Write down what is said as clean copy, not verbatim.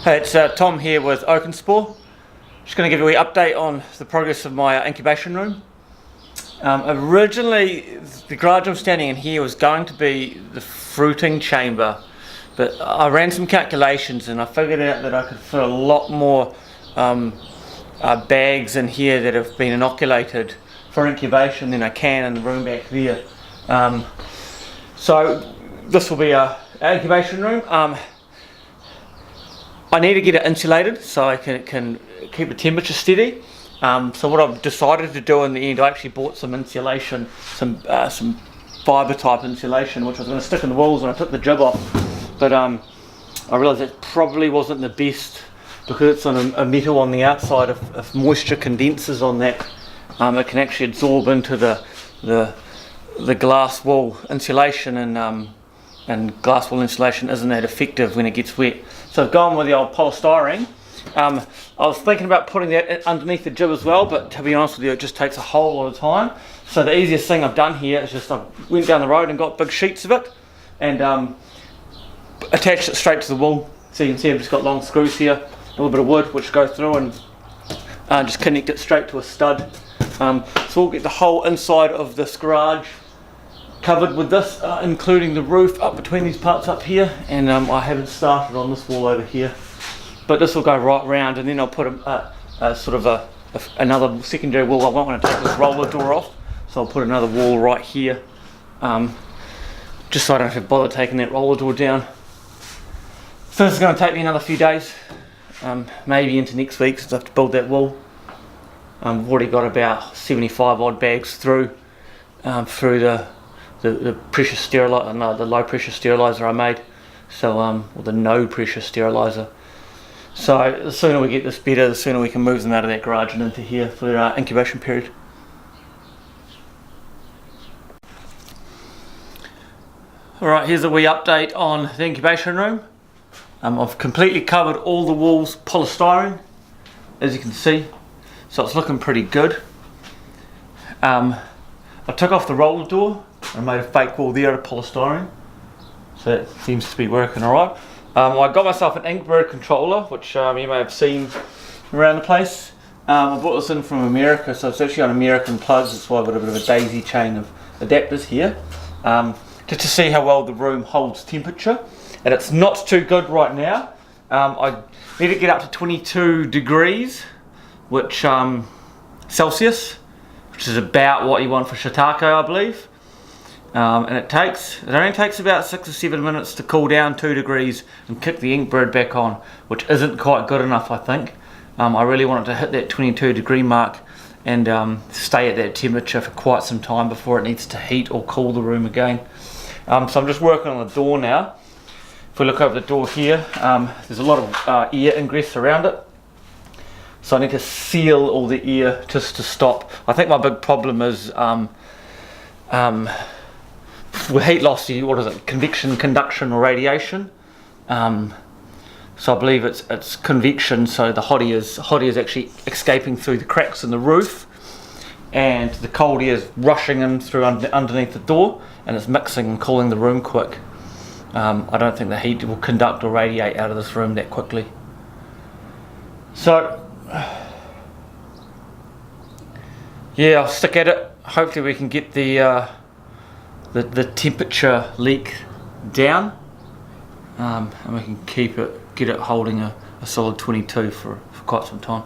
Hey, it's Tom here with Oakenspore. Just going to give you an update on the progress of my incubation room. Originally, the garage I'm standing in here was going to be the fruiting chamber, but I ran some calculations and I figured out that I could fit a lot more bags in here that have been inoculated for incubation than I can in the room back there. So this will be our incubation room. I need to get it insulated so I can keep the temperature steady. So what I've decided to do in the end, I actually bought some insulation, some fibre type insulation, which I was going to stick in the walls when I took the jib off. But I realised it probably wasn't the best because it's on a metal on the outside. If moisture condenses on that, it can actually absorb into the glass wall insulation, and glass wall insulation isn't that effective when it gets wet. So I've gone with the old polystyrene. I was thinking about putting that underneath the jib as well, but to be honest with you, it just takes a whole lot of time. So the easiest thing I've done here is just I went down the road and got big sheets of it and attached it straight to the wall. So you can see I've just got long screws here, a little bit of wood which go through, and just connect it straight to a stud. So we'll get the whole inside of this garage covered with this, including the roof up between these parts up here, and I haven't started on this wall over here, but this will go right round, and then I'll put another secondary wall. I won't want to take this roller door off, so I'll put another wall right here, just so I don't have to bother taking that roller door down. So this is going to take me another few days, maybe into next week, since I have to build that wall. I've already got about 75 odd bags through the pressure sterilizer, no, the low pressure sterilizer I made, so or the no pressure sterilizer. So the sooner we get this better, the sooner we can move them out of that garage and into here for their incubation period. Alright, here's a wee update on the incubation room. I've completely covered all the walls polystyrene, as you can see, so it's looking pretty good. I took off the roller door and made a fake wall there out of polystyrene, so that seems to be working alright. I got myself an incubate controller, which you may have seen around the place. I bought this in from America, so it's actually on American plugs. That's why I've got a bit of a daisy chain of adapters here, just to see how well the room holds temperature. And it's not too good right now. I need to get up to 22 degrees, which Celsius, which is about what you want for shiitake, I believe. And it only takes about 6 or 7 minutes to cool down 2 degrees and kick the ink bird back on, which isn't quite good enough, I think. I really want it to hit that 22 degree mark and stay at that temperature for quite some time before it needs to heat or cool the room again. So I'm just working on the door now. If we look over the door here, there's a lot of air ingress around it. So I need to seal all the air just to stop. I think my big problem is with heat loss, what is it? Convection, conduction, or radiation. So I believe it's convection. So the hot air is actually escaping through the cracks in the roof, and the cold air is rushing in through underneath the door, and it's mixing and cooling the room quick. I don't think the heat will conduct or radiate out of this room that quickly. So yeah, I'll stick at it. Hopefully we can get the temperature leak down, and we can get it holding a solid 22 for quite some time.